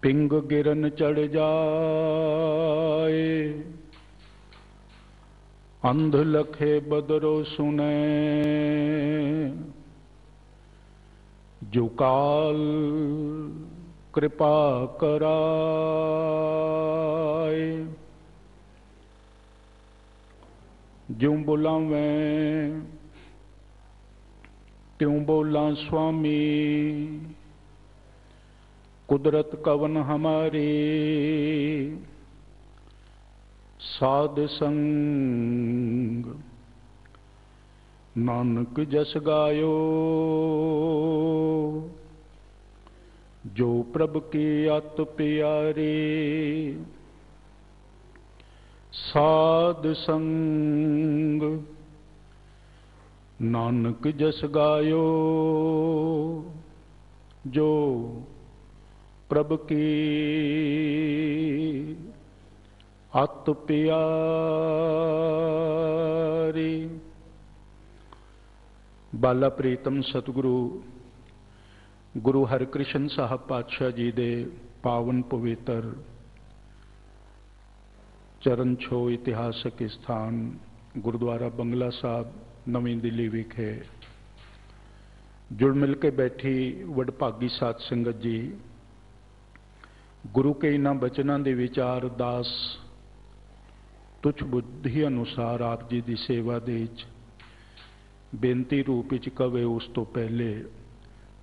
Ping गिरन चढ़ जाए, अंध लखे बदरो सुने, जो काल कृपा कराए। ज्यों बुलावें त्यों बोला स्वामी, कुदरत कवन हमारी, साध संग नानक जस गायो। जो प्रभ की अत प्यारी, साध संग नानक जस गायो। जो प्रभ की अत प्यारी। बाला प्रीतम सतगुरु गुरु हरकृष्ण साहब पातशाह जी दे पावन पवित्र चरण छो इतिहासक स्थान गुरुद्वारा बंगला साहब नवी दिल्ली विखे जुड़ मिल के बैठी वडभागी साध संगत जी, गुरु के इन्हां बचनों के विचार दास तुच्छ बुद्धि अनुसार आप जी की सेवा दे बेनती रूप च कवे, उस तो पहले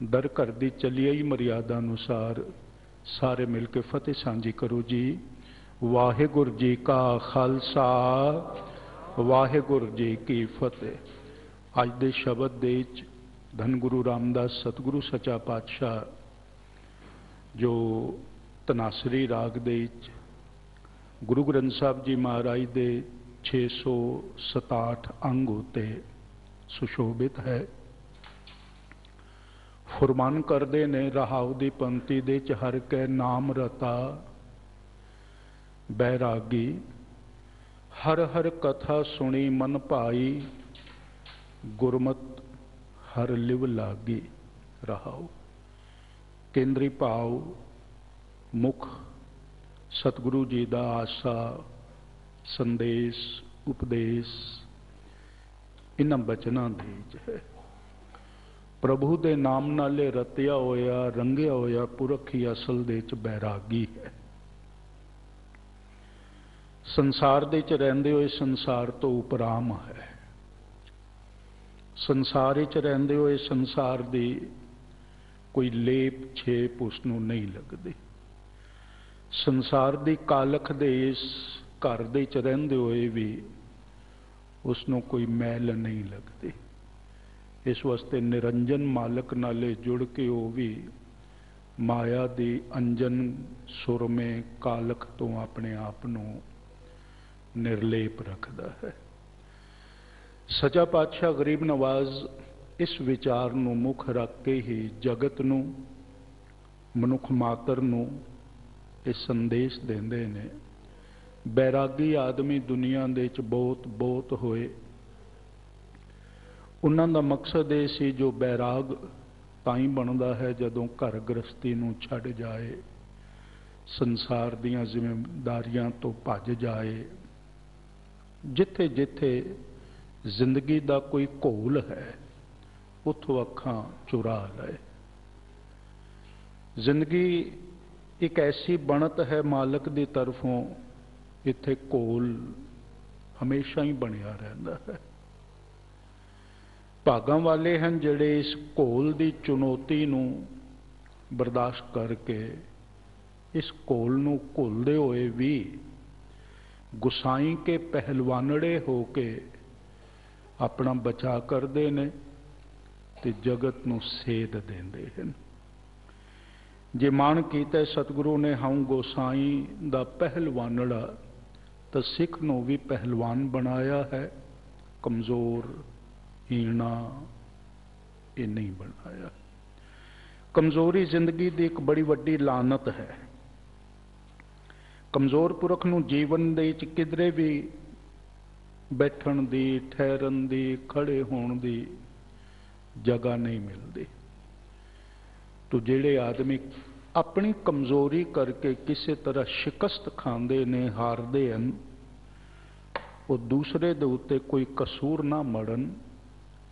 दर घर की चली आई मर्यादा अनुसार सारे मिल के फतेह सांझी करो जी। वाहिगुरु जी का खालसा, वाहिगुरु जी की फतेह। अज दे शब्द दे धन गुरु रामदास सतगुरु सचा पातशाह जो तनासरी राग दे गुरु ग्रंथ साहब जी महाराज दे 667 अंग होते सुशोभित है। फुरमान करते ने रहाव दी पंक्ति दे हर के नाम रता, बैरागी हर हर कथा सुनी मन भाई, गुरमत हर लिव लागी। रहाव केंद्री भाव मुख सतगुरु जी का आशा संदेश उपदेश इन्हां बचनां दे है। प्रभु दे नाम नाले रतिया होया रंगिया होया पुरख ही असल दे च बैरागी है। संसार दे च रहिंदे होए संसार तो उपराम है। संसार च रहिंदे होए संसार दी कोई लेप छेप उसनूं नहीं लगदी। संसार दी कालख दे इस घर दे च रहिंदे होए भी उसनूं कोई मैल नहीं लगदी। इस वास्ते निरंजन मालक नाले जुड़ के वो भी माया दी अंजन सुर में कालख तो अपने आप नूं निर्लेप रखता है। सचा पातशाह गरीब नवाज इस विचार नूं मुख रख के ही जगत नूं मनुख मातर नूं ये संदेश देंदे ने। बैरागी आदमी दुनिया दे च बहुत बहुत होए, उन्हां दा मकसद ये सी जो बैराग ताई बनता है जदों घर गृहस्थी नूं छड्ड जाए, संसार दीयां जिम्मेदारियां तो भज जाए, जिथे जिथे जिंदगी दा कोई घोल है उथों अखां चुरा लए। जिंदगी एक ऐसी बनत है मालक की तरफों, इत्थे घोल हमेशा ही बनिया रहता है। भागां वाले हैं जिहड़े इस घोल की चुनौती नूं बर्दाश्त करके इस घोल नूं घुलदे होए भी गुसाई के पहलवानड़े होके अपना बचा करते ने ते जगत नूं सेध देंदे हैं। जे मान कीता सतगुरु ने हाउ गोसाई दा पहलवानड़ा, तो सिख नूं भी पहलवान बनाया है। कमज़ोर हीणा ये नहीं बनाया। कमज़ोरी जिंदगी की एक बड़ी वड्डी लानत है। कमज़ोर पुरख नूं जीवन दे विच किधरे भी बैठण दी, ठहरन दी, खड़े होण दी जगह नहीं मिलती। तो जिहड़े आदमी अपनी कमजोरी करके किसी तरह शिकस्त खांदे ने, हारदे हैं, वो दूसरे दे उत्ते कोई कसूर ना मड़न,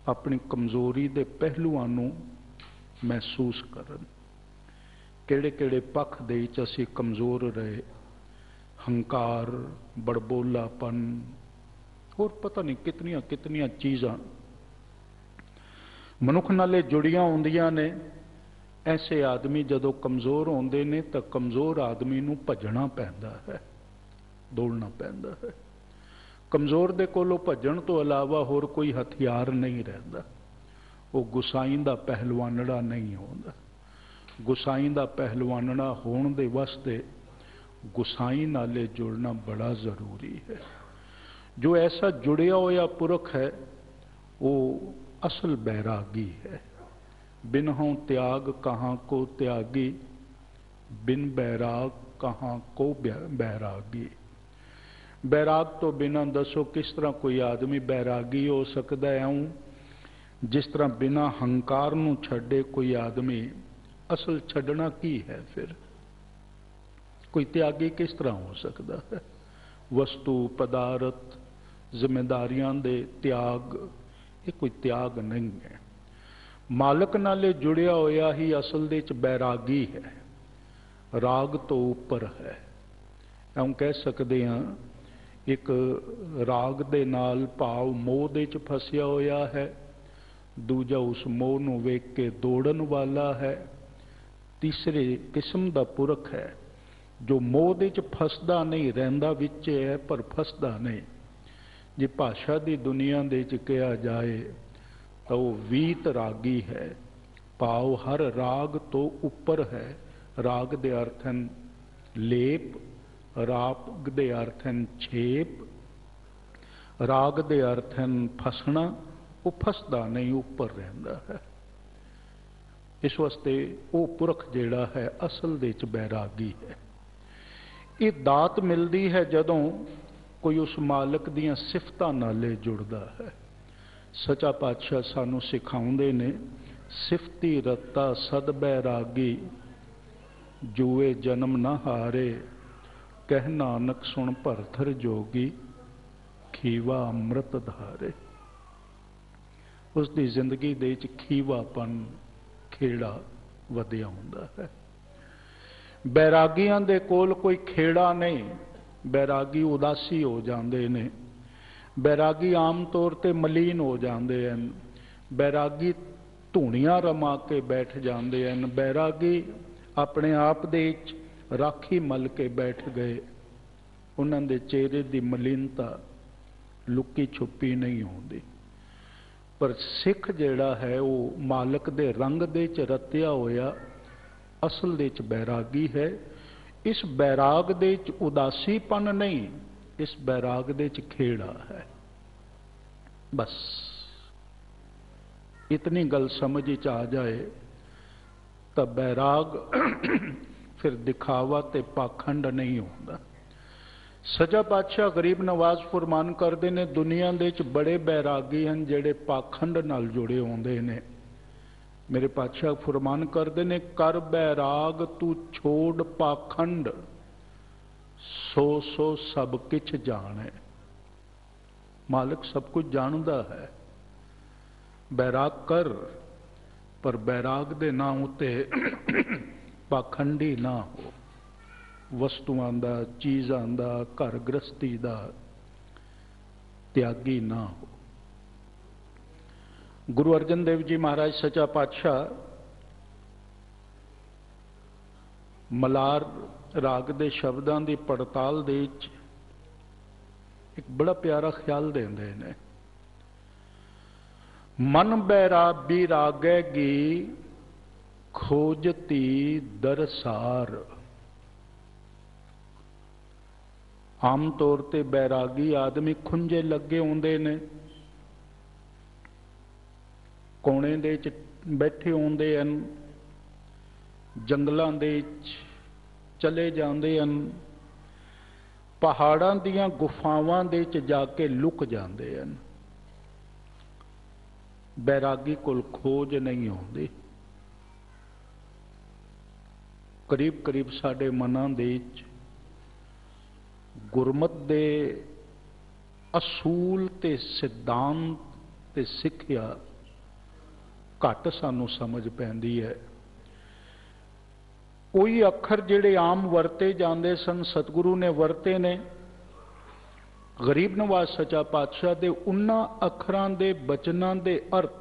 अपनी कमजोरी दे पहलुआं नूं महसूस करन। किहड़े किहड़े पक्ष दे विच असीं कमजोर रहे, हंकार, बड़बोलापन, और पता नहीं कितनियां कितनियां चीज़ां मनुख नाले जुड़ियां होंदियां ने। ऐसे आदमी जदों कमज़ोर होंदे ने तो कमज़ोर आदमी नूं भजना पैंदा है, दौड़ना पैंदा है। कमज़ोर दे कोलों भजन तो इलावा होर कोई हथियार नहीं रहता। वो गुसाई दा पहलवानड़ा नहीं होंदा। गुसाई दा पहलवानड़ा होण दे वास्ते गुसाई नाले जुड़ना बड़ा ज़रूरी है। जो ऐसा जुड़िया होया पुरख है वो असल बैरागी है। बिनहों त्याग कहाँ को त्यागी, बिन बैराग कहाँ को बैरागी। बैराग तो बिना दसो किस तरह कोई आदमी बैरागी हो सकता है। जिस तरह बिना हंकार नूं छड्डे कोई आदमी, असल छड्डना की है फिर? कोई त्यागी किस तरह हो सकता है? वस्तु पदार्थ जिम्मेदारियां दे त्याग, ये कोई त्याग नहीं है। मालक नाले जुड़िया होया ही असल दे च बैरागी है, राग तो ऊपर है। हम कह सकते हैं एक राग दे नाल भाव मोह दे च फसिया होया है, दूजा उस मोह नूं वेख के दौड़न वाला है, तीसरे किस्म दा पुरख है जो मोह दे च फसदा नहीं, रहिंदा विच है पर फसदा नहीं। जे भाषा दी दुनिया दे च कहा जाए तो वो वीत रागी है, भाव हर राग तो ऊपर है। राग दे अर्थ हैं लेप, राग दे अर्थ हैं छेप, राग दे अर्थ हैं फसना। वो फसदा नहीं, ऊपर रहिंदा है। इस वास्ते वो पुरख जिहड़ा है असल दे च बैरागी है। ये दात मिलती है जदों कोई उस मालक दियां सिफतां नाले जुड़दा है। सचा पातशाह सानू सिखाउंदे ने, सिफती रत्ता सद बैरागी, जुए जन्म न हारे, कह नानक सुन भरथर जोगी, खीवा अमृत धारे। उसकी जिंदगी दे विच खीवापन, खेड़ा वधिया हुंदा है। बैरागियां दे कोल कोई खेड़ा नहीं। बैरागी उदासी हो जाते ने, बैरागी आम तौर पर मलीन हो जाते हैं, बैरागी धूणियां रमा के बैठ जाते हैं, बैरागी अपने आप दे राखी मल के बैठ गए। उन्हां दे चेहरे की मलीनता लुकी छुपी नहीं होती। पर सिख जिहड़ा है वो मालक दे रंग दे च रत्या होया असल दे च बैरागी है। इस बैराग दे च उदासीपन नहीं, इस बैराग दे च खेड़ा है। बस इतनी गल समझ च आ जाए तो बैराग फिर दिखावा ते पाखंड नहीं होता। सचा पातशाह गरीब नवाज फरमान करते ने, दुनिया दे च बड़े बैरागी हैं जिहड़े पाखंड नाल जुड़े होंदे ने। मेरे पातशाह फरमान करते ने, कर बैराग तू छोड़ पाखंड, सो सो सब किछ जाने। मालिक सब कुछ जानता है। बैराग कर, पर बैराग दे नाम उत्ते पाखंडी ना हो। वस्तुआं दा, चीज़ां दा, घर गृहस्थी दा त्यागी ना हो। गुरु अर्जन देव जी महाराज सचा पातशाह मलार राग दे शब्दां दी पड़ताल दे विच एक बड़ा प्यारा ख्याल देंदे ने। मन बैराबी रागेगी खोजती दरसार। आम तौर पर बैरागी आदमी खुंजे लगे होंदे ने, कोने दे च बैठे होंदे हन, जंगलों दे चले जाते हैं, पहाड़ों दीयां गुफावां दे च जाके लुक जाते हैं। बैरागी कोल खोज नहीं होंदी। करीब करीब साडे मनां दे विच गुरमत दे असूल ते सिद्धांत ते सिੱਖਿਆ घट सानू समझ पैंदी है। कोई अखर जिहड़े आम वरते जाते सन सतगुरु ने वरते ने। गरीब नवाज सच्चा पातशाह दे उन्हां अखरां दे बचनां दे अर्थ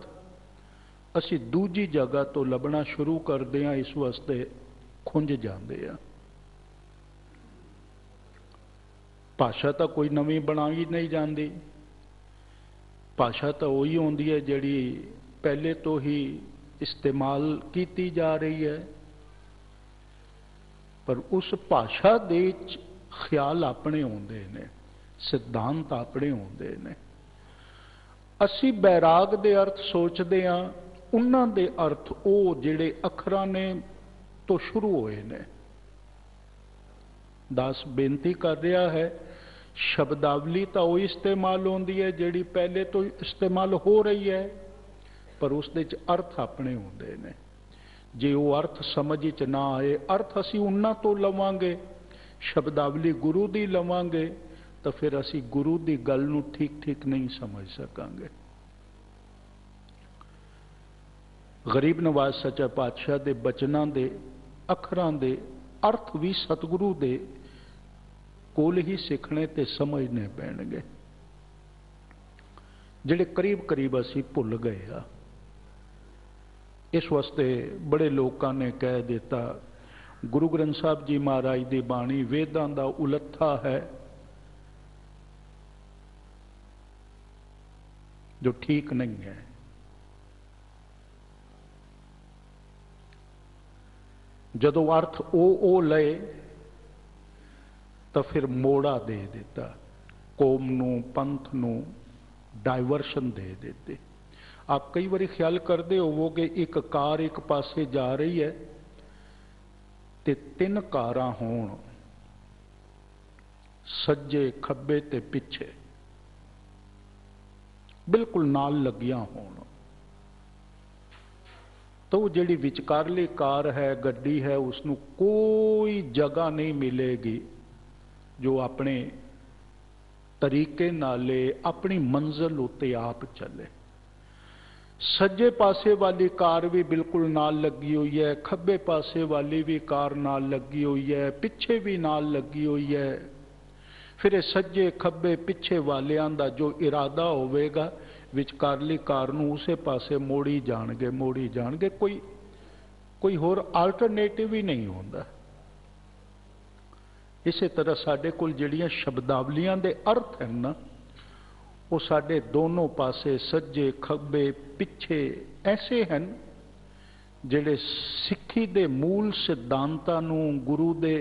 असी दूजी जगह तो लभना शुरू करते हैं, इस वास्ते खुंज जाते हैं। भाषा तो कोई नवीं बनाई नहीं जाती, भाषा तो वही होंदी है जिहड़ी पहले तो ही इस्तेमाल की जा रही है, पर उस भाषा दे ख्याल अपने आउंदे ने, सिद्धांत अपने आउंदे ने। असी बैराग दे अर्थ सोचते हाँ, उन्हां दे अर्थ वो जिहड़े अखरां ने तो शुरू होए ने। दास बेनती कर रहा है, शब्दावली तो वो इस्तेमाल होती है जिहड़ी पहले तो इस्तेमाल हो रही है, पर उस दे अर्थ अपने होंदे ने। जे वो अर्थ समझ च ना आए, अर्थ असी उन्हां तो लवांगे, शब्दावली गुरु दी लवांगे, तो फिर असी गुरु दी गल नूं ठीक ठीक नहीं समझ सकांगे। गरीब नवाज सच्चा पातशाह दे बचनां दे अखरां दे अर्थ भी सतगुरु दे कोल ही सीखने ते समझने पैणगे, जिहड़े करीब करीब असी भुल गए आ। इस वास्ते बड़े लोगों ने कह दिता गुरु ग्रंथ साहब जी महाराज की बाणी वेदां दा उलत्था है, जो ठीक नहीं है। जदों अर्थ ओ लए तो फिर मोड़ा दे देता, कौम नूं पंथ नूं डाइवर्शन दे देते। आप कई बार ख्याल करते होवोगे, एक कार एक पासे जा रही है ते तीन कारां होण, सज्जे खब्बे ते पिछे बिल्कुल नाल लगियां होण, तो वो जिहड़ी विचकारली कार है, गड्डी है, उसनूं कोई जगह नहीं मिलेगी जो अपने तरीके नाले अपनी मंजिल उत्ते आप चले। सज्जे पासे वाली कार भी बिल्कुल नाल लगी हुई है, खब्बे पासे वाली भी कार नाल लगी हुई है, पिछे भी नाल लगी हुई है। फिर सज्जे खब्बे पिछे वालियां दा जो इरादा होवेगा, विचकारली कार नूं उसे पासे मोड़ी जाणगे, कोई होर आल्टरनेटिव ही नहीं होंदा। इस तरह साडे कोल जिहड़ियां शब्दावलियां दे अर्थ हैं ना, वो साडे दोनों पासे सज्जे खब्बे पिछे ऐसे हैं जिहड़े सिੱਖੀ दे मूल सिद्धांतां नूं, गुरु दे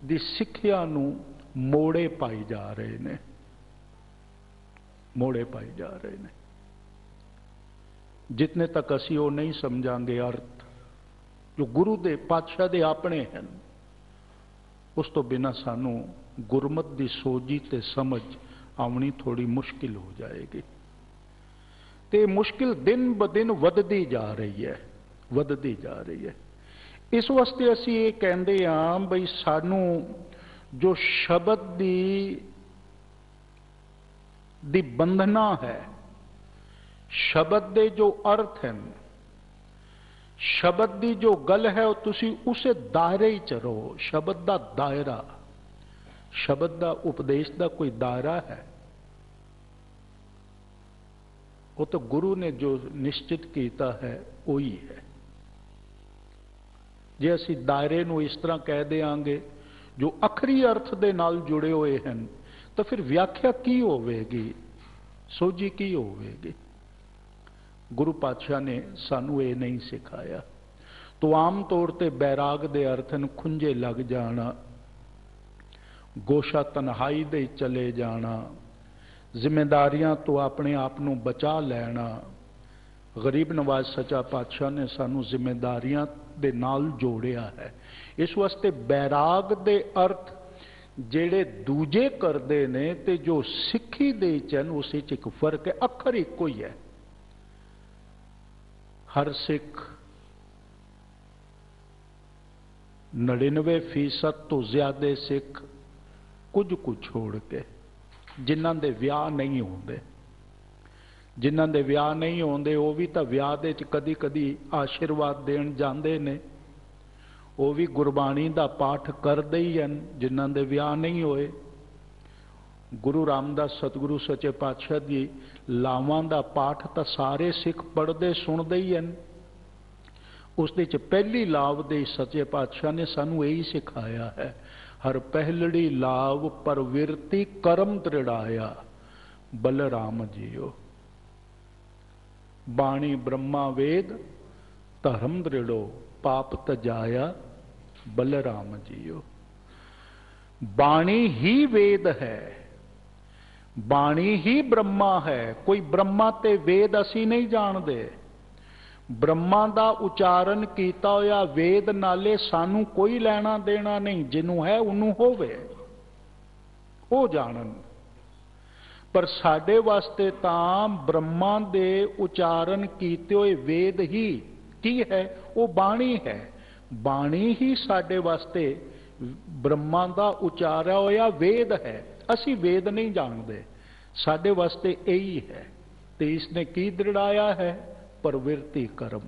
दी सिੱਖਿਆ नूं मोड़े पाई जा रहे ने, मोड़े पाई जा रहे ने। जितने तक असी वो नहीं समझांगे अर्थ जो गुरु दे पातशाह दे अपने हैं, उस तो बिना सानू गुरमत दी सोजी ते समझ आनी थोड़ी मुश्किल हो जाएगी। ते मुश्किल दिन ब दिन वधदी जा रही है, वधदी जा रही है। इस वास्ते असी ये कहते हाँ बई सानू जो शब्द दी बंधना है, शब्द दे जो अर्थ हैं, शब्द दी जो गल है, तुसी उसे दायरे ही च रहो। शब्द दा दायरा, शब्द दा उपदेश दा कोई दायरा है? वो तो गुरु ने जो निश्चित किया है वही है। जे असी दायरे नूं इस तरह कह देंगे जो अखरी अर्थ दे नाल जुड़े हुए हैं, तो फिर व्याख्या की होवेगी, सोजी की होवेगी? गुरु पातशाह ने सानू ये नहीं सिखाया। तो आम तौर पर बैराग दे अर्थन खुंजे लग जाना, गोशा तन्हाई दे चले जाना, जिम्मेदारियां तो अपने आप नूं बचा लेना। गरीब नवाज सच्चा पातशाह ने सानू जिम्मेदारियां दे नाल जोड़िया है। इस वास्ते बैराग दे अर्थ जेड़े दूजे करते ने ते जो सिक्खी दे चन उस एक फर्क है। अखर एक ही है। हर सिख 99% तो ज्यादा सिख कुछ कुछ छोड़ के जिन्हां दे विआह नहीं होंदे, जिन्हां दे विआह नहीं होंदे वो भी तो विआह दे कदी कदी आशीर्वाद देण जांदे ने, वो भी गुरबाणी दा पाठ करदे ही हैं जिन्हां दे विआह नहीं होए। गुरु रामदास सतगुरु सच्चे पातशाह जी लावां दा पाठ तो सारे सिख पढ़ते सुनते ही हैं। उस दे च पहली लाव दे सच्चे पातशाह ने सानू यही सिखाया है, हर पहलड़ी लाव परविरति करम दृढ़ाया बलराम जियो। बाणी ब्रह्मा वेद धर्म दृढ़ो पाप तजाया बलराम जियो। बाणी ही वेद है, बाणी ही ब्रह्मा है। कोई ब्रह्मा ते वेद असी नहीं जानते, ब्रह्मा दा उचारण कीता होया वेद नाले सानू कोई लेना देना नहीं, जिन्हों है उन्हों होवे वो जानन। पर साडे वास्ते तां ब्रह्मा दे उचारण कीते हुए वेद ही की है, वो बाणी है। बाणी ही साडे वास्ते ब्रह्मा दा उचारा होया वेद है। असी वेद नहीं जानते, साडे वास्ते यही है। तो इसने की दृढ़ाया है? प्रवृत्ति कर्म।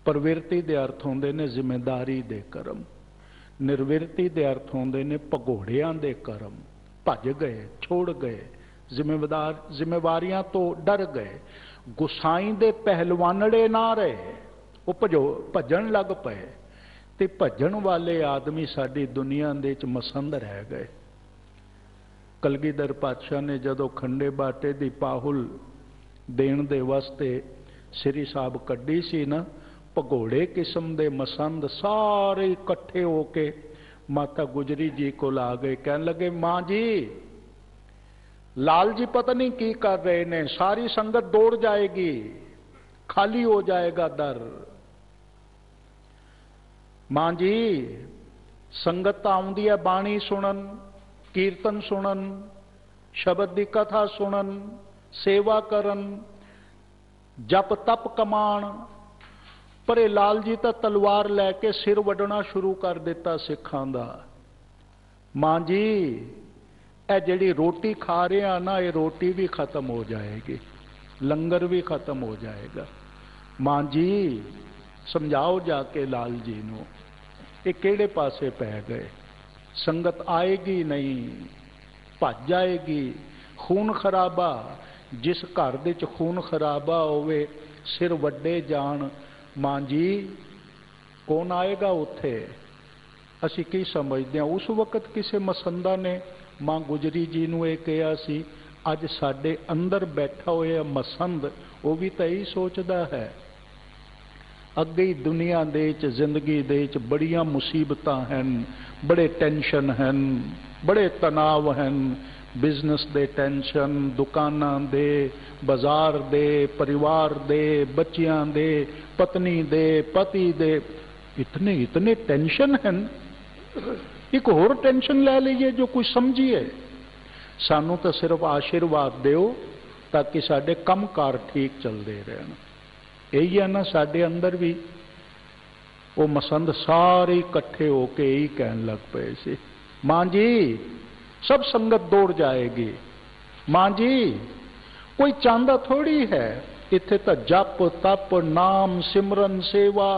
प्रवृत्ति दे अर्थ होंदे ने जिम्मेदारी दे कर्म, निर्वृत्ति दे अर्थ होंदे ने भगोड़ियां दे कर्म। भज गए, छोड़ गए, जिम्मेवारियां तो डर गए। गुसाई दे पहलवानड़े ना रहे, वो भजन लग पे। ते भजन वाले आदमी साडी दुनिया दे च मसंद रह गए। कलगीधर पातशाह ने जदों खंडे बाटे दी पाहुल देण दे वास्ते श्री साहब कड्डी सी ना, भगोड़े किस्म दे मसंद सारे इकट्ठे होके माता गुजरी जी को ला गए। कहने लगे, मां जी लाल जी पता नहीं की कर रहे ने, सारी संगत दौड़ जाएगी, खाली हो जाएगा दर। मां जी संगत आउंदी है बाणी सुनन, कीर्तन सुनन, शब्द की कथा सुनन, सेवा करन, जप तप कमान। पर लाल जी तो तलवार लैके सिर वड्डना शुरू कर दिता सिखां दा। मां जी ए जिहड़ी रोटी खा रहे हैं ना, ये रोटी भी खत्म हो जाएगी, लंगर भी खत्म हो जाएगा। मां जी समझाओ जाके लाल जी नूं, ये किहड़े पासे पै गए। संगत आएगी नहीं, भज जाएगी। खून खराबा, जिस घर दे च खून खराबा होवे, सिर वड्डे जान, मां जी कौन आएगा उत्थे। असी की समझते हैं। उस वक्त किसी मसंदा ने मां गुजरी जी नूं ये कहा सी, अज साडे अंदर बैठा होया मसंद वो भी तो यही सोचता है। अगे ही दुनिया दे च जिंदगी दे च बड़ियां मुसीबतां हैं, बड़े टेंशन हैं, बड़े तनाव हैं। बिजनेस दे टेंशन, दुकानां दे, बाजार दे, परिवार दे, बच्चियां दे, पत्नी दे, पति दे, इतने इतने टेंशन हैं। एक होर टेंशन ले लीजिए जो कुछ समझिए। सानू तो सिर्फ आशीर्वाद दो ताकि साडे कम कार ठीक चलते रहन। यही है ना, साडे अंदर भी वो मसंद सारे इकट्ठे होके यही कहन लग पे सी, मां जी सब संगत दौड़ जाएगी। मां जी कोई चांदा थोड़ी है, इत्थे तो जप तप नाम सिमरन सेवा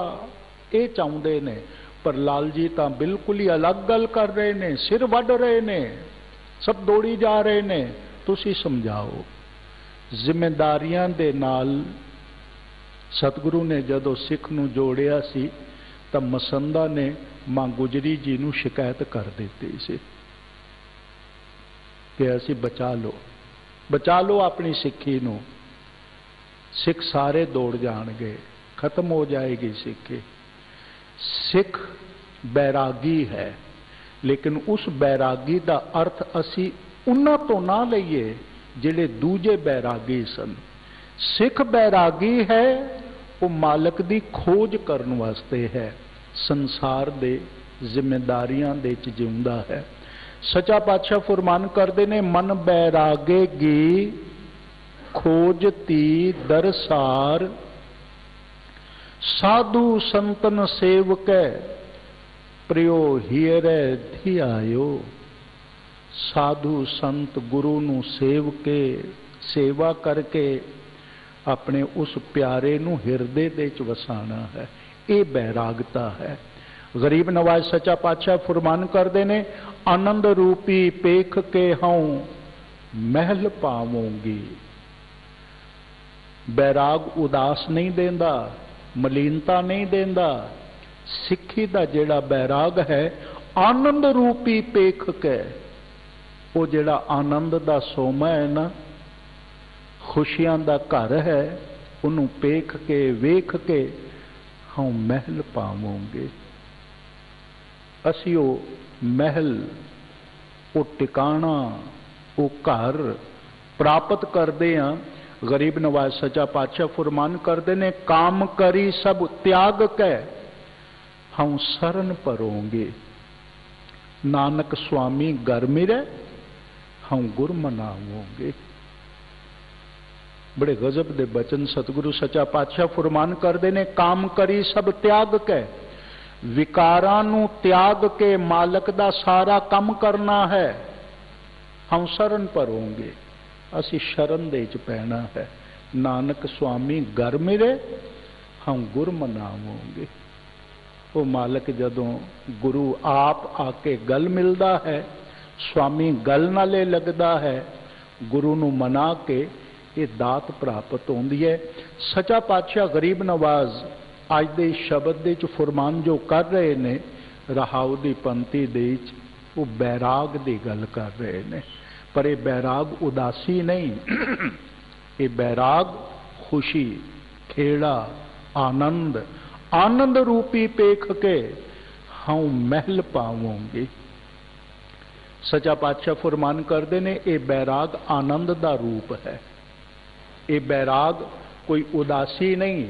ये चाहते ने। पर लाल जी तो बिल्कुल ही अलग गल कर रहे ने, सिर वड रहे ने, सब दौड़ी जा रहे ने। तुसी समझाओ। जिम्मेदारियां दे नाल सतगुरु ने जदों सिख नूं जोड़िया सी तां मसंदा ने मां गुजरी जी नूं शिकायत कर दित्ती सी कि असी बचा लो अपनी सिक्खी नूं। सिख सारे दौड़ जाणगे, खत्म हो जाएगी सिक्खी। सिख बैरागी है, लेकिन उस बैरागी का अर्थ असी उन्हां तो ना लईए जिहड़े दूजे बैरागी सन। सिख बैरागी है वो मालक दी खोज करन वास्ते है, संसार दे जिम्मेदारियां दे च जिउंदा है। सच्चा पातशाह फरमान करते ने, मन बैरागेगी खोजती दरसार, साधु संतन सेवकै प्रियो हीरे धियायो, साधु संत गुरु नू सेव के सेवा करके अपने उस प्यारे नू हिरदे दे च वसाना है। ये बैरागता है। गरीब नवाज सच्चा पातशाह फरमान करते ने, आनंद रूपी पेख के हूं महल पावोंगी। बैराग उदास नहीं देंदा, मलीनता नहीं देंदा। सिक्खी दा जेड़ा बैराग है आनंद रूपी पेख के, वो जेड़ा आनंद दा सोमा है ना, खुशियां दा घर है, उन्हों पेख के वेख के हम महल पावोंगे। असी वो महल, वो टिकाणा, वो घर प्राप्त करते हैं। गरीब नवाज सच्चा पातशाह फरमान करते ने, काम करी सब त्याग के हम शरण परोंगे। नानक स्वामी घर मिले हम गुर मनावोंगे। बड़े गजब दे बचन सतगुरु सच्चा पातशाह फरमान करते ने, काम करी सब त्याग के, विकारां नू त्याग के मालक दा सारा काम करना है। हम शरण परोंगे, असी शरण दे च पैना है। नानक स्वामी घर मिले हम गुर मनावोंगे। वो मालक जदों गुरु आप आके गल मिलता है, स्वामी गल नाले लगता है, गुरु नू मना के ये दात प्राप्त होती है। सच्चा पातशाह गरीब नवाज अज दे शब्द दे च फरमान जो कर रहे ने, रहाऊ दी पंक्ति दे च वो बैराग दी गल कर रहे ने। पर ये बैराग उदासी नहीं, ये बैराग खुशी, खेड़ा, आनंद, आनंद रूपी पेख के हम महल पावोंगे। सच्चा पातशाह फरमान करते ने, ये बैराग आनंद दा रूप है। ये बैराग कोई उदासी नहीं,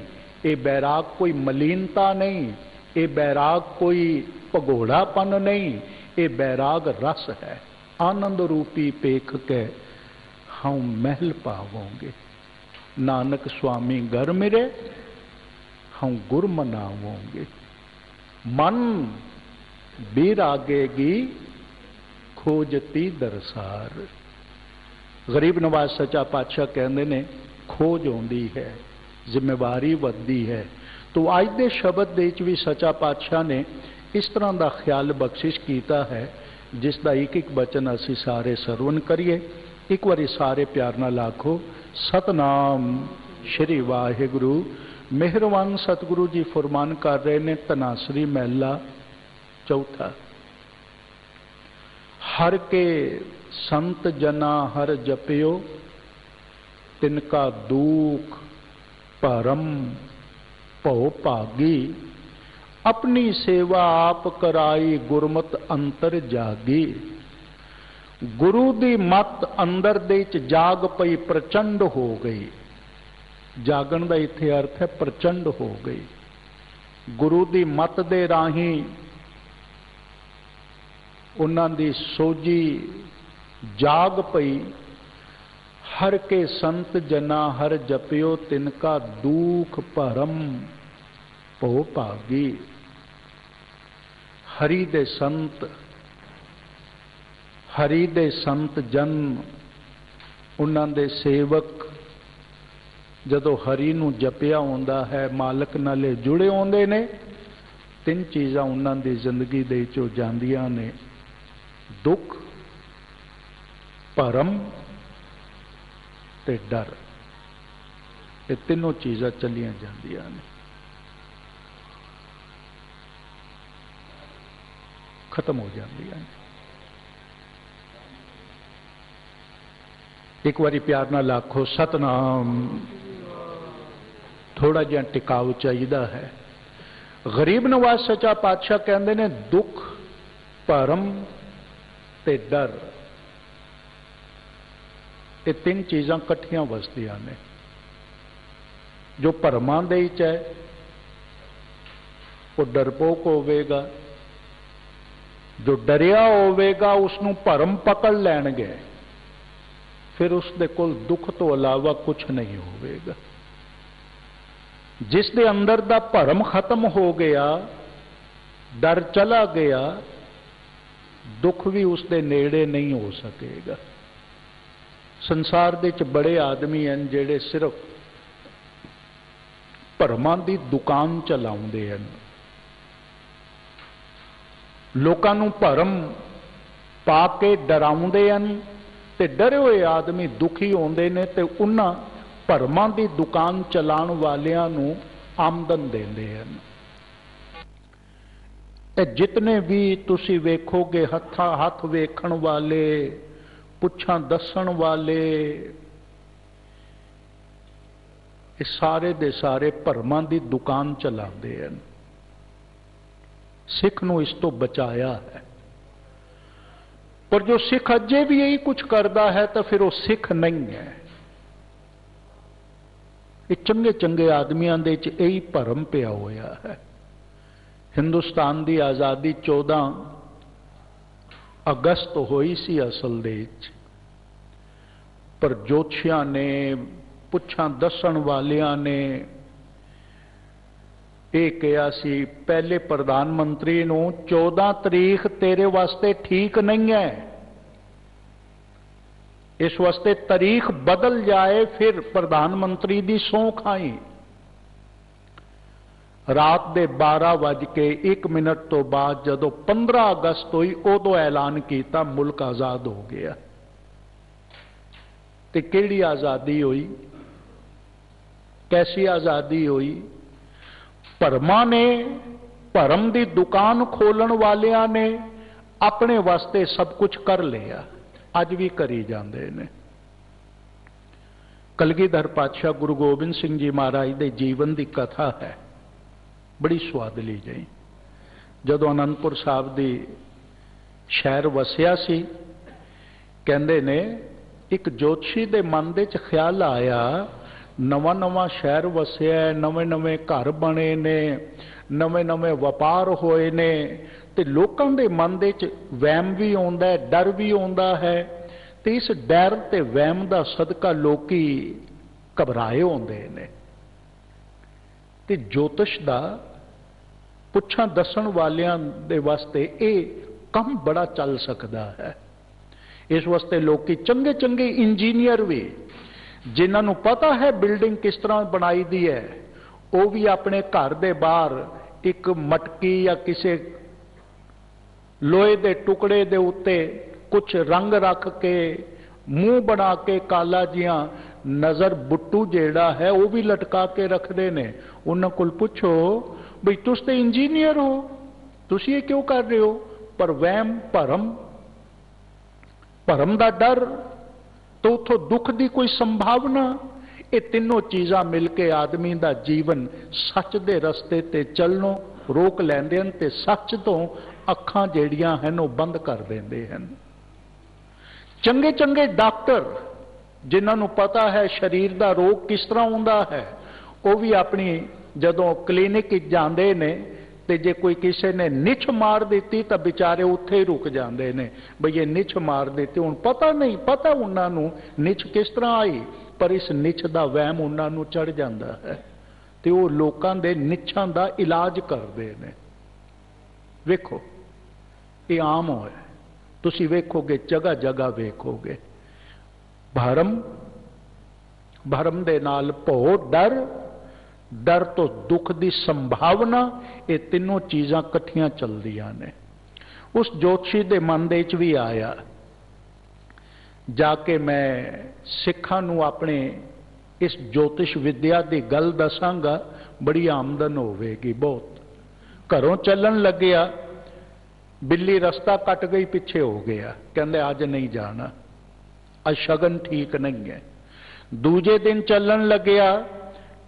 ये बैराग कोई मलीनता नहीं, ये बैराग कोई भगोड़ापन नहीं, ये बैराग रस है। आनंद रूपी पेख के हम महल पावोंगे। नानक स्वामी घर मिले हम गुर मनावोंगे। मन बिरागेगी खोजती दरसार। गरीब नवाज सच्चा पातशाह कहते ने, खोज आउंदी है, जिम्मेवारी वधदी है। तो अज दे शब्द दे च भी सच्चा पातशाह ने इस तरह का ख्याल बख्शिश किया है, जिसका एक एक वचन असी सारे सरवण करिए। एक बारी सारे प्यार नाल आखो, सतनाम श्री वाहिगुरु। मेहरबान सतगुरु जी फरमान कर रहे ने, तनासरी महला चौथा। हर के संत जना हर जपियो, तिनका दुख परम भौ भागी। अपनी सेवा आप कराई गुरमत अंतर जागी। गुरु दी मत अंदर दे च जाग पई प्रचंड हो गई। जागण का इत्थे अर्थ है प्रचंड हो गई। गुरु दी मत दे राही उन्हां दी सोजी जाग पई। हर के संत जना हर जपियो, तिनका दुख परम भौ भागी। हरि दे संत, हरि दे संत जन, उन्हां दे सेवक जदों हरि नूं जपिया होंदा है, मालक नाले जुड़े होंदे ने, तीन चीज़ां उन्हां दी जिंदगी दे चों जांदियां ने, दुख, भरम ते डर। ये तीनों चीज़ां चलियां जांदियां ने, खत्म हो जांदियां ने। एक बारी प्यार नाल आखो, सतनाम। थोड़ा जिहा टिकाऊ चाहिए है। गरीब नवाज सच्चा पातशाह कहते ने, दुख, भरम ते डर, ये तीन चीज़ां कट्ठियां वसदियां ने। जो भरमां दे विच है वो डरपोक होवेगा, जो डरिया होवेगा उसनूं भरम पकड़ लैणगे, फिर उसदे कोल दुख तो अलावा कुछ नहीं होवेगा। जिस दे अंदर दा भरम खत्म हो गया डर चला गया, दुख भी उसके नेड़े नहीं हो सकेगा। संसार दे च बड़े आदमी हैं जिहड़े सिर्फ भरमां दी दुकान चलाउंदे हैं, लोकां नूं भरम पा के डराउंदे हैं ते डरे हुए आदमी दुखी होंदे ने ते उन्हां भरमां दी दुकान चलाउण वालियां नूं आमदन देंदे हैं। ते जितने भी तुसी वेखोगे हथ वेखण वाले, पुछां दसण वाले, ये सारे दे सारे भरमां दी दुकान चलाते हैं। सिख नूं इस तो बचाया है, पर जो सिख अजे भी यही कुछ करता है तो फिर वो सिख नहीं है। ये चंगे चंगे आदमियों दे च यही भरम पिया होया है। हिंदुस्तान की आज़ादी 14 अगस्त हुई सी असल दे विच, पर जोशियां ने, पुछां दसण वालियां ने यह कहा सी पहले प्रधानमंत्री नूं 14 तारीख तेरे वास्ते ठीक नहीं है, इस वास्ते तारीख बदल जाए फिर प्रधानमंत्री दी सौं खाई। रात के 12:01 तो बाद जदों 15 अगस्त हुई उदों ऐलान किया मुल्क आजाद हो गया। ते किहड़ी आज़ादी हुई, कैसी आज़ादी हुई? भरमा ने, भरम की दुकान खोलन वालियां ने अपने वास्ते सब कुछ कर लिया, अज भी करी जाते हैं। कलगीधर पातशाह गुरु गोबिंद सिंह जी महाराज के जीवन की कथा है, बड़ी स्वादली जी। जदों आनंदपुर साहब की शहर वसिया सी, कहते ने एक जोशी के मन के ख्याल आया, नवा नवा शहर वसिया, नवे नवे घर बने ने, नवे नवे व्यापार होए ने, ते लोकां दे मन दे च वहम भी आउंदा है, डर भी आउंदा है। ते इस डर ते वहम दा सदका लोकी घबराए होंदे ने। ते ज्योतिष दा पुछां दसण वालियां दे वास्ते ये काम बड़ा चल सकता है। इस वास्ते लोग चंगे चंगे इंजीनियर भी, जिन्हां नूं पता है बिल्डिंग किस तरह बनाई दी है, वो भी अपने घर दे बाहर एक मटकी या किसी लोहे दे टुकड़े दे उत्ते कुछ रंग रख के, मुंह बना के काला जिहा, नज़र बुट्टू जेड़ा है वो भी लटका के रखते ने। उन्हां कोल पुछो बई तुस ते इंजीनियर हो, तुसी ये क्यों कर रहे हो? पर वहम, भरम, भरम दा डर, तो उथों दुख की कोई संभावना, ये तीनों चीज़ां मिलके आदमी का जीवन सच दे रस्ते ते चलनों रोक लैंदे हन ते सच तो अखां जेड़ियां हैं वो बंद कर देंदे हैं। चंगे चंगे डॉक्टर जिन्हां नूं पता है शरीर का रोग किस तरह होंदा है, वो भी अपनी जदों क्लीनिक जांदे ने ते जे कोई किसी ने निछ मार दी तो बेचारे उत्थे ही रुक जाते हैं, बई ये निछ मार दी, हुण पता नहीं, पता उन्होंने निछ किस तरह आई, पर इस निछ का वहम उन्होंने चढ़ जाता है तो वो लोगों के निछां का इलाज करते हैं। वेखो ये आम होया, तुसी वेखोगे जगह जगह वेखोगे भरम, भरम दे नाल भौ, डर, डर तो दुख की संभावना, ये तीनों चीज़ां कट्ठियां चलदियां ने। उस जोशी के मन दे विच भी आया, जाके मैं सिखां नूं अपने इस ज्योतिष विद्या की गल दसांगा, बड़ी आमदन होवेगी बहुत। घरों चलन लग्या, बिल्ली रास्ता कट गई, पिछे हो गया, कहंदे अज नहीं जाना, अज शगन ठीक नहीं है। दूजे दिन चलन लग्या,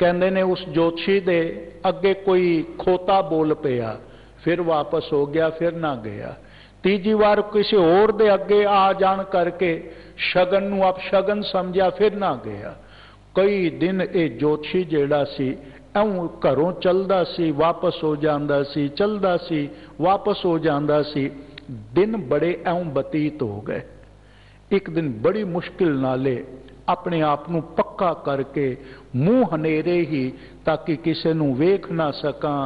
कहंदे ने उस जोशी दे अगे कोई खोता बोल पिया, फिर वापस हो गया, फिर ना गया। तीजी बार किसी होर दे अगे आ जान करके शगन नूं अपशगन समझा, फिर ना गया। कई दिन ये जोशी जेड़ा सी ऐं घरों चलदा सी, वापस हो जांदा सी, चलदा सी, वापस हो जांदा सी। दिन बड़े ऐं बतीत हो गए। एक दिन बड़ी मुश्किल नाले अपने आप नूं पक्का करके मुंह हनेरे ही, ताकि किसी नूं वेख ना सकां,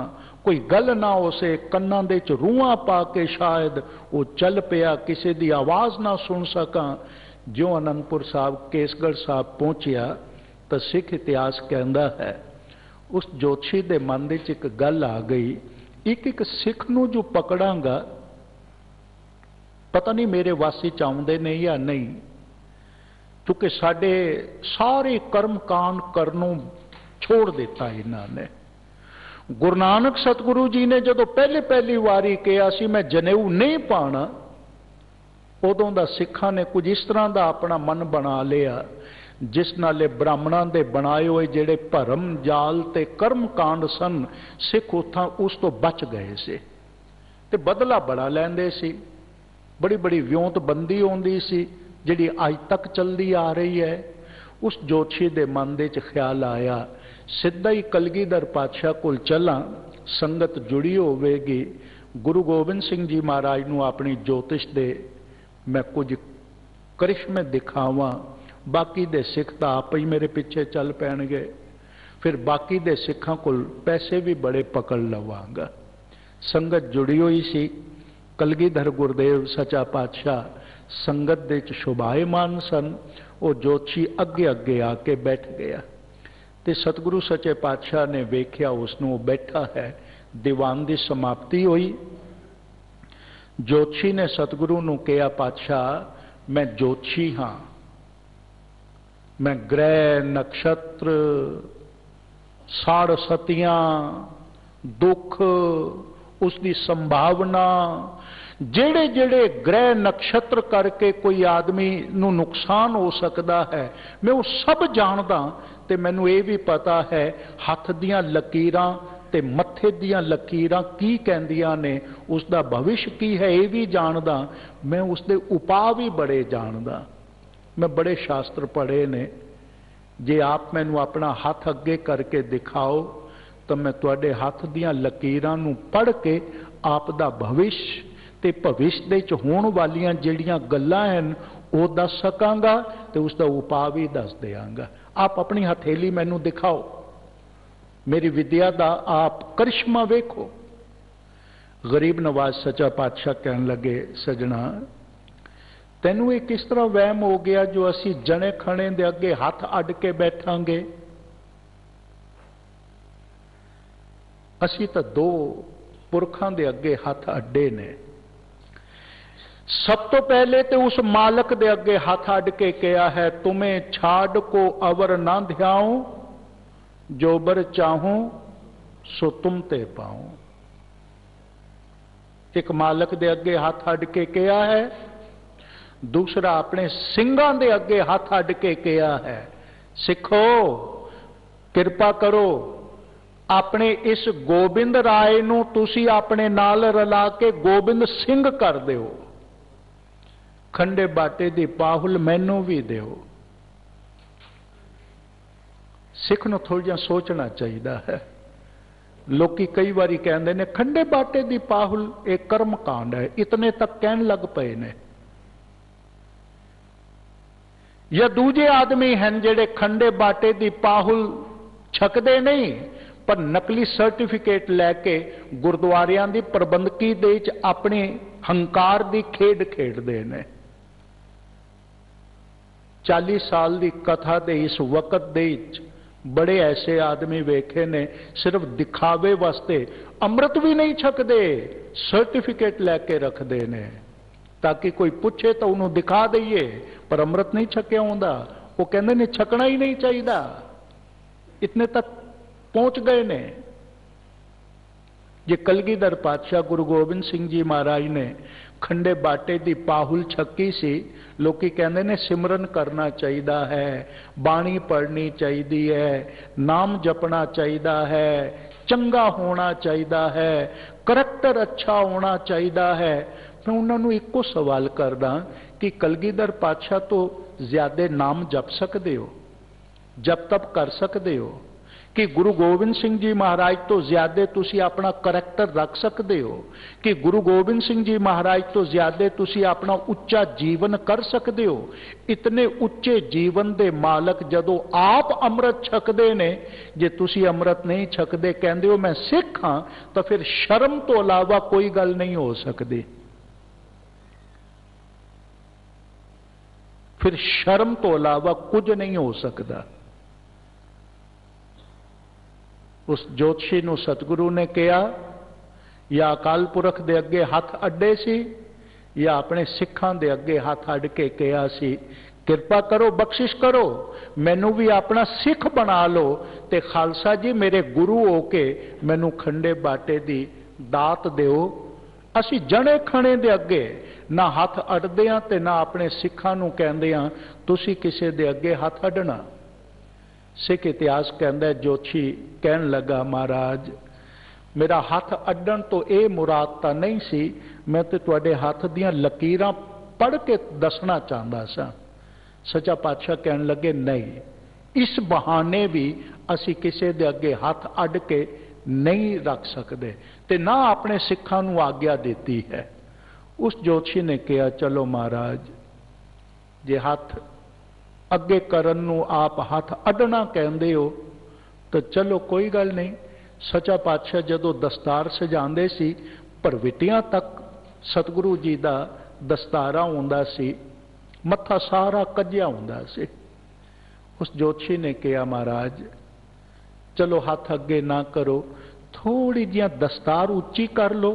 कोई गल ना उसे कन्नां दे च रूहां पा के शायद वो चल पिया, किसी दी आवाज़ ना सुन सकां। जो आनंदपुर साहब केसगढ़ साहब पहुंचिया तो सिख इतिहास कहता है उस जोशी दे मन दे च एक गल आ गई, एक एक सिख नूं जो पकड़ांगा पता नहीं मेरे वासी च आउंदे ने या नहीं, क्योंकि साडे सारे कर्म कांड करनों छोड़ दिता इन्होंने। गुरु नानक सतगुरु जी ने जो पहले पहली वारी कहा सी मैं जनेऊ नहीं पाना, उदों दा सिखां ने कुछ इस तरह का अपना मन बना लिया जिस नाले ब्राह्मणों के बनाए हुए जेड़े भरम जाल ते कर्म कांड सन सिख उथां उस तो बच गए से ते बदला बड़ा लैंदे सी। बड़ी बड़ी विਉਂਤਬੰਦੀ आउंदी सी जिहड़ी अज तक चलती आ रही है। उस जोशी दे मन दे च ख्याल आया सीधा ही कलगीधर पातशाह कोल चलां, संगत जुड़ी होवेगी, गुरु गोबिंद सिंह जी महाराज नूं अपनी ज्योतिष दे मैं कुछ करिश्मे दिखावां, बाकी दे सिख तो आप ही मेरे पीछे चल पैणगे, फिर बाकी दे सिखां कोल पैसे भी बड़े पकड़ लवांगा। संगत जुड़ी हुई सी। कलगीधर गुरदेव सचा पातशाह संगत दे च शोभायमान सन। वो जोशी अगे अगे आके बैठ गया ते सतगुरु सचे पातशाह ने वेख्या उसनूं बैठा है। दीवान की समाप्ति हुई। जोशी ने सतगुरु नूं कहा पातशाह मैं जोशी हाँ, मैं ग्रह नक्षत्र साड़ सतियां दुख उसकी संभावना जेड़े जेड़े ग्रह नक्षत्र करके कोई आदमी नूं नुकसान हो सकता है मैं वो सब जानदा ते मैनूं ये भी पता है हथ दियां लकीरां ते मत्थे दियां लकीरां की कहंदियां ने, उसका भविष्य की है ये भी जानदा, मैं उसके उपाय भी बड़े जानदा, मैं बड़े शास्त्र पढ़े ने। जे आप मैनूं अपना हाथ अगे करके दिखाओ तो मैं तुहाडे हाथ दियां लकीरां नूं पढ़ के आप दा भविष्य ते भविष्य दे च होण वालियां जिहड़ियां गल्लां हन वो दस सकांगा ते उसका उपाय भी दस देंगा। आप अपनी हथेली मैनूं दिखाओ, मेरी विद्या दा आप करिश्मा वेखो। गरीब नवाज सचा पातशाह कहन लगे सजना तैनूं ये किस तरह वहम हो गया जो असी जने खणे दे अगे हथ अड के बैठांगे। असी तो दो पुरखां दे अगे हथ अड्डे ने। सब तो पहले तो उस मालक दे अगे हाथ अड के कहा है तुम्हें छाड़ को अवर ना ध्याऊं, जो बर चाहूं सो तुम ते पाऊं। एक मालक दे अगे हाथ अड के कहा है, दूसरा अपने सिंगां दे अगे हाथ अड के कहा है सिखो कृपा करो अपने इस गोबिंद राय नूं तुसी अपने नाल रला के गोबिंद सिंह कर दिओ, खंडे बाटे दी पाहुल मैनू भी दिओ। सिख नूं थोड़ा जिहा सोचना चाहिए है। लोकी कई बारी कहते ने खंडे बाटे दी पाहुल एक कर्म कांड है, इतने तक कहन लग पे ने। या दूजे आदमी हैं जेड़े खंडे बाटे दी पाहुल छकदे नहीं पर नकली सर्टिफिकेट लैके गुरुद्वारियां दी प्रबंधकी दे विच अपनी हंकार दी खेड खेडदे ने। 40 साल की कथा दे इस वक्त दे विच बड़े ऐसे आदमी वेखे ने सिर्फ दिखावे वास्ते अमृत भी नहीं छकदे, सर्टिफिकेट लैके रखते ने ताकि कोई पूछे तो उन्होंने दिखा दईए, पर अमृत नहीं छकिया होंदा। वो कहते ने छकना ही नहीं चाहिए। इतने तक पहुंच गए ने। जे कलगीधर पातशाह गुरु गोबिंद सिंह जी महाराज ने खंडे बाटे दी पाहुल छकी सी, लोकी कहते ने सिमरन करना चाहिए है, बाणी पढ़नी चाहिए है, नाम जपना चाहिए है, चंगा होना चाहिए है, करैक्टर अच्छा होना चाहिए है। मैं उन्होंने एको सवाल करदा कि कलगीधर पातशाह तो ज्यादा नाम जप सकते हो, जप तप कर सकते हो, कि गुरु गोबिंद सिंह जी महाराज तो ज्यादा तुसी अपना करैक्टर रख सकते हो, कि गुरु गोबिंद सिंह जी महाराज तो ज्यादा तुसी अपना उच्चा जीवन कर सकते हो। इतने उच्चे जीवन दे मालक जदों आप अमृत छकदे ने, जे तुसी अमृत नहीं छकदे कहंदे हो मैं सिख हां, तो फिर शर्म तो इलावा कोई गल नहीं हो सकती। फिर शर्म तो इलावा कुछ नहीं हो सकता। उस जोतशी नूं सतगुरु ने कहा या अकाल पुरख दे अगे हथ अड्डे सी या अपने सिखां दे अगे हथ अड्ड के कहा सी किरपा करो बख्शिश करो मैनू भी अपना सिख बना लो ते खालसा जी मेरे गुरु हो के मैनू खंडे बाटे दी दात दिओ। असी जने खणे दे अगे ना हथ अड्डदे हां ते ना अपने सिखां नूं कहंदे हां तुसी किसे दे अगे हथ अड्डना। सिख इतिहास कहता है जोतशी कहन लगा महाराज मेरा हथ अड्डन तो यह मुराद तो नहीं सी, मैं तो तुहाडे हथ दियां लकीरां पढ़ के दसना चाहता सा। सच्चा पातशाह कहन लगे नहीं, इस बहाने भी असी किसी दे अगे हथ अड्ड के नहीं रख सकते ते ना अपने सिखां नूं आग्या देती है। उस जोतशी ने कहा चलो महाराज जे हथ अगे करन नूं आप हथ अड्डना कहंदे हो तो चलो कोई गल नहीं। सच्चा पातशाह जदों दस्तार सजांदे सी भरविटियां तक सतगुरु जी दा दस्तारा हुंदा सी, मत्था सारा कज्जिया हुंदा सी। उस जोतशी ने कहा महाराज चलो हाथ अगे ना करो, थोड़ी जिहां दस्तार उच्ची कर लो,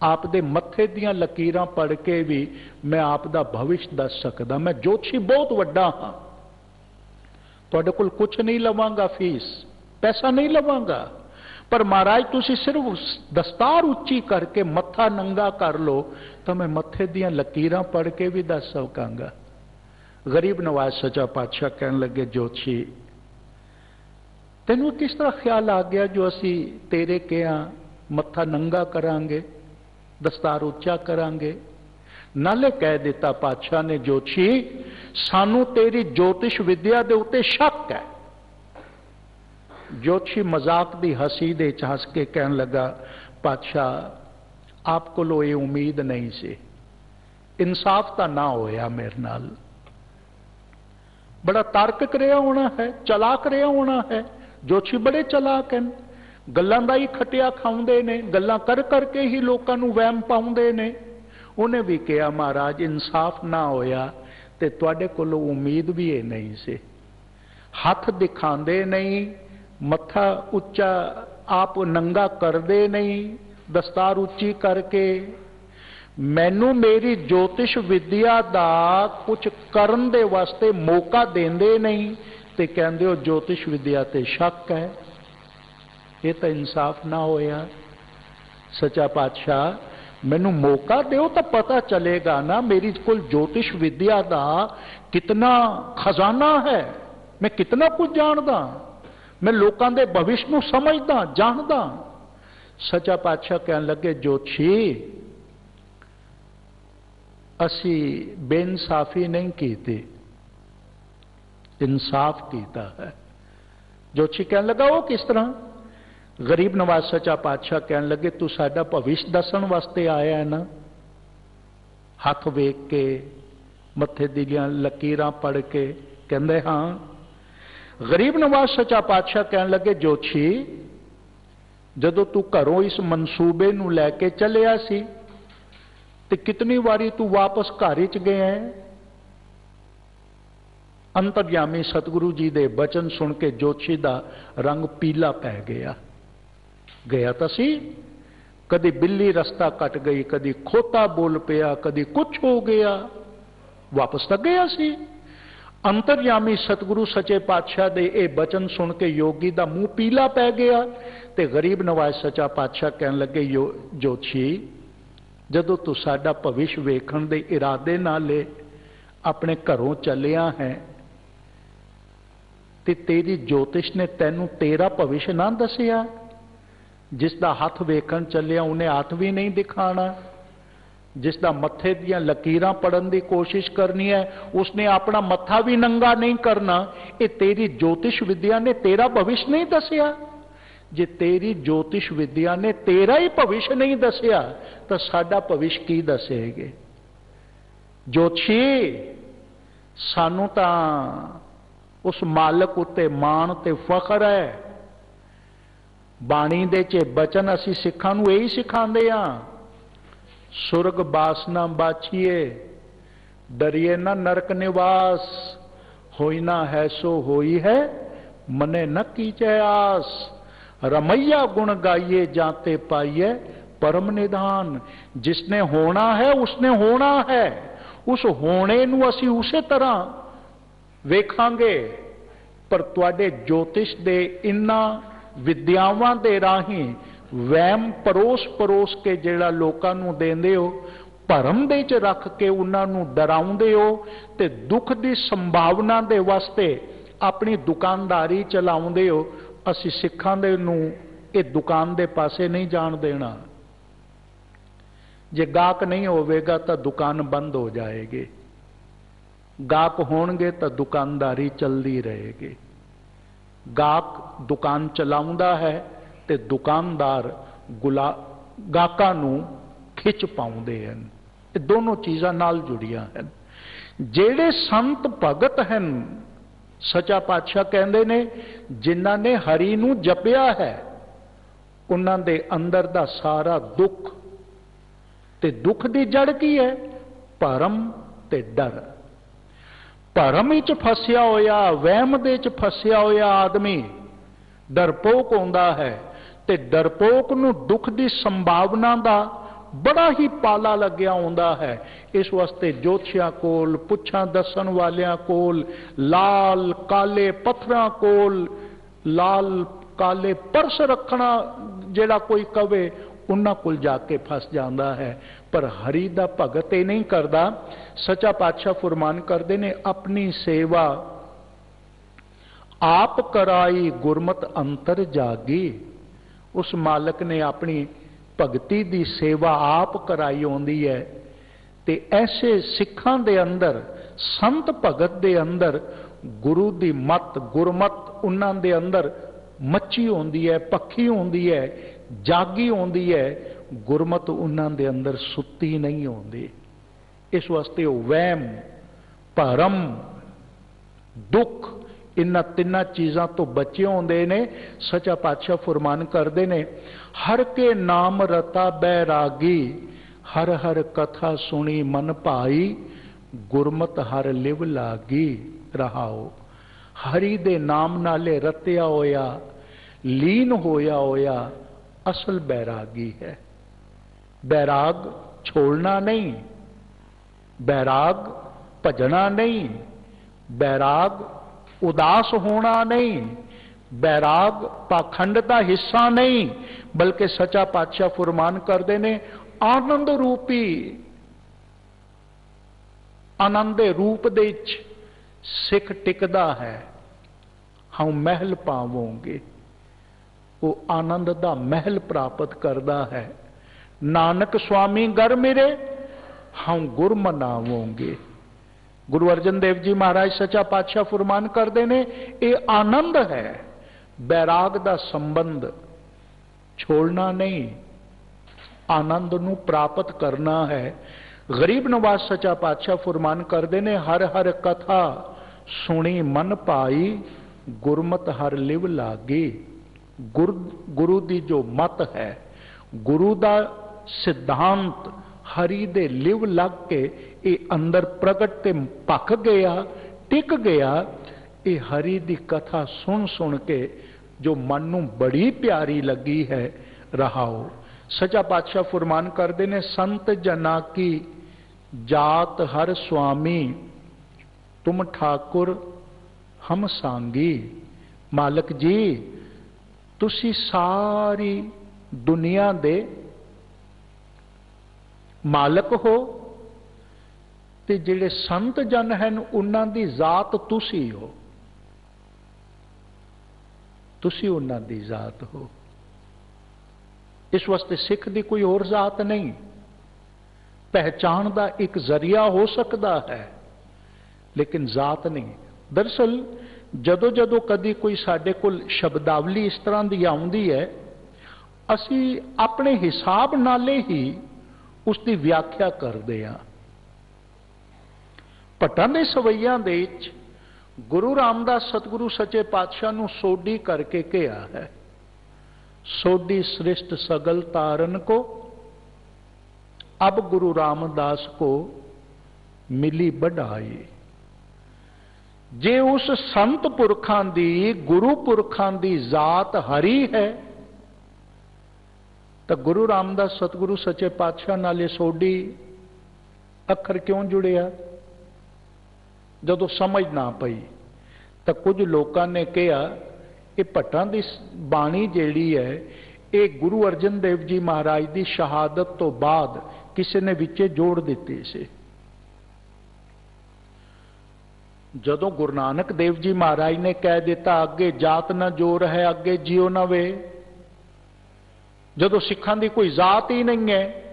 आप दे मत्थे दियां लकीरां पढ़ के भी मैं आप दा भविष्य दस सकदा। मैं जोतशी बहुत वड्डा हाँ, तुहाडे कोल कुछ नहीं लवांगा, फीस पैसा नहीं लवांगा, पर महाराज तुसी सिर्फ दस्तार उच्ची करके मत्था नंगा कर लो तो मैं मत्थे दियां लकीरां पढ़ के भी दस सकांगा। गरीब नवाज सच्चा पातशाह कहन लगे जोतशी तेनू किस तरह ख्याल आ गया जो असी तेरे कहा मत्था नंगा करांगे, दस्तार उच्चा करांगे। नाले कह दिता पातशाह ने जोतशी सानू तेरी ज्योतिष विद्या दे उत्ते शक है। जोतशी मजाक दी हसी दे हस के कहन लगा पातशाह आप कोलों ये उम्मीद नहीं सी, इंसाफ ता ना होया मेरे नाल। बड़ा तार्किक रहा होना है, चलाक रहा होना है। जोतशी बड़े चलाक हैं, गल्लां दा ही खटिया खाउंदे ने, गल्लां कर करके ही लोकां नूं वहम पाउंदे ने। उन्हें भी कहा महाराज इंसाफ ना होया ते तुहाडे कोलों उम्मीद भी ये नहीं सी। हथ दिखांदे नहीं, मत्था उच्चा आप नंगा करदे नहीं, दस्तार उच्ची करके मैनू मेरी ज्योतिष विद्या दा कुछ करन दे वास्ते मौका देंदे नहीं ते कहंदे हो ज्योतिष विद्या ते शक है। ये तो इंसाफ ना होया। सच्चा पातशाह मैनू मौका दो तो पता चलेगा ना मेरी कोल ज्योतिष विद्या दा कितना खजाना है, मैं कितना कुछ जानदा, मैं लोकां दे भविष्य नूं समझदा जानदा। सच्चा पातशाह कहन लगे जोतशी असी बेइंसाफी नहीं कीती, इंसाफ कीता है। जोतशी कहन लगा वो किस तरह? गरीब नवाज सच्चा पातशाह कहन लगे तू साडा भविष्य दसन वास्ते आया है ना, हथ वेख के मत्थे दियां लकीरां पढ़ के कहंदे हाँ। गरीब नवाज सच्चा पातशाह कहन लगे जोतशी जदों तू घरों इस मनसूबे नूं लैके चलिया सी ते कितनी वारी तू वापस घर च गया है? अंतर्यामी सतगुरु जी दे बचन सुन के जोतशी दा रंग पीला पै गया। गया तो सी, कदी बिल्ली रस्ता कट गई, कदी खोता बोल पिया, कदी कुछ हो गया, वापस तक गया सी। अंतर्यामी सतगुरु सचे पातशाह दे ए बचन सुन के योगी दा मुंह पीला पै गया ते गरीब नवाज सच्चा पातशाह कहन लगे जोतशी जदों तू साडा भविष्य वेखण दे इरादे नाले अपने घरों चलिया है ते तेरी ज्योतिष ने तैनू तेरा भविष्य ना दसिया? जिसका हथ वेखण चलिया उन्हें हथ भी नहीं दिखाना, जिसका मत्थे दियां लकीरां पढ़न की कोशिश करनी है, उसने अपना मत्था भी नंगा नहीं करना। ये तेरी ज्योतिष विद्या ने तेरा भविष्य नहीं दसिया। जे तेरी ज्योतिष विद्या ने तेरा ही भविष्य नहीं दसिया तो साडा भविष्य की दसेगे। ज्योतिषी सानू तां उस मालक उत्ते माण ते फखर है। बाणी दे च बचन असी सिखां नूं यही सिखांदे हां, सुरग बासना बाछिए, डरिए ना नरक निवास, होई ना है सो होई है, मने न कीचै आस, रमैया गुण गाइए जाते पाइए परम निधान। जिसने होना है उसने होना है, उस होने नूं असी उसे तरह वेखांगे। पर तुहाडे ज्योतिष दे इन्हां विद्यावां दे राही वहम परोस परोस के जिहड़ा लोकां नूं देंदे हो, भरम दे च रख के उन्हां नूं डराउंदे हो ते दुख दी संभावना दे वास्ते अपनी दुकानदारी चलाउंदे हो। असीं सिखां दे नूं इह दुकान दे पासे नहीं जाण देना। जे गाहक नहीं होवेगा तो दुकान बंद हो जाएगी, गाहक होणगे तो दुकानदारी चलती रहेगी। गाहक दुकान चलाउंदा है ते दुकानदार गाहकां नूं खिच पाउंदे हन। ये दोनों चीज़ां नाल जुड़ियां हन। जेड़े संत भगत हन, सच्चा पातशाह कहंदे ने, जिन्हां ने हरि नूं जपिया है उन्हां दे अंदर दा सारा दुख ते दुख दी जड़ की है? भरम ते डर। भरम विच फसिया होया, वहम दे च फसिया होया आदमी डरपोक होंदा है ते डरपोक नूं दुख दी संभावना दा बड़ा ही पाला लग्या होंदा है। इस वास्ते ज्योतिषियां कोल, पुछां दसन वालियां कोल, लाल काले पत्थरां कोल, लाल काले परस रखना जेड़ा कोई कवे, उन्हां कोल जाके फस जाता है। पर हरि दा भगत ये नहीं करता। सच्चा पातशाह फरमान करते ने, अपनी सेवा आप कराई गुरमत अंतर जागी। उस मालक ने अपनी भगती दी सेवा आप कराई होंदी है। ते ऐसे सिखां दे अंदर, संत भगत दे अंदर गुरु दी मत, गुरमत उन्हां दे अंदर मच्छी होंदी है, पक्खी होंदी है, जागी होंदी है। गुरमत उन्हां दे अंदर सुत्ती नहीं होंदी। इस वास्ते वो वहम, भरम, दुख, इन्हां तिन्हां चीज़ां तो बचे होंदे ने। सच्चा पातशाह फरमान करते ने, हर के नाम रता बैरागी, हर हर कथा सुनी मन भाई, गुरमत हर लिव लागी। रहाओ, हरि दे नाम नाले रत्या होया, लीन होया होया असल बैरागी है। बैराग छोड़ना नहीं, बैराग भजना नहीं, बैराग उदास होना नहीं, बैराग पाखंड का हिस्सा नहीं, बल्कि सच्चा पातशाह फरमान करते ने, आनंद रूपी, आनंद रूप दे सिख टिकदा है, हम महल पावोंगे। वो आनंद दा महल प्राप्त करता है। नानक स्वामी घर मेरे, हम गुर मनावोंगे। गुरु अर्जन देव जी महाराज सच्चा पातशाह फरमान करते ने, ये आनंद है। बैराग दा संबंध छोड़ना नहीं, आनंद नू प्राप्त करना है। गरीब नवाज सच्चा पातशाह फरमान करते ने, हर हर कथा सुनी मन पाई, गुरमत हर लिव लागी। गुरु दी जो मत है, गुरु दा सिद्धांत हरि दे लिव लग के ये अंदर प्रगट ते पक गया, टिक गया। ये हरि दी कथा सुन सुन के जो मन नूं बड़ी प्यारी लगी है, रहाओ। सच्चा पातशाह फरमान करते ने, संत जना की जात हर स्वामी, तुम ठाकुर हम सांगी। मालक जी, तुसी सारी दुनिया दे मालक हो, ते जिहड़े संत जन हैं उन्हां दी जात तुसी हो, तुसी उन्हां दी जात हो। इस वास्ते सिख दी कोई और जात नहीं। पहचान का एक जरिया हो सकता है, लेकिन जात नहीं। दरअसल जदों जदों कदी कोई साडे कोल शब्दावली इस तरह की आउंदी है, असी अपने हिसाब नाले ही उसकी व्याख्या करते हैं। भट्टां दे सवैयां दे विच गुरु रामदास सतगुरु सच्चे पातशाह नूं सोडी करके कहा है, सोडी सृष्ट सगल तारन को, अब गुरु रामदास को मिली बढ़ाई। जे उस संत पुरखां दी, गुरु पुरखां दी जात हरी है, तो गुरु रामदास सतगुरु सच्चे पातशाह नाले सोडी अखर क्यों जुड़िया? जदों समझ ना पई तो कुछ लोगों ने कहा कि भट्टां दी बाणी जिहड़ी है ये गुरु अर्जन देव जी महाराज की शहादत तो बाद किसी ने विचे जोड़ दी सी। जदों गुरु नानक देव जी महाराज ने कह दिता अगे जात ना जोर है, अगे जियो ना वे, जदों सिखां दी कोई जात ही नहीं है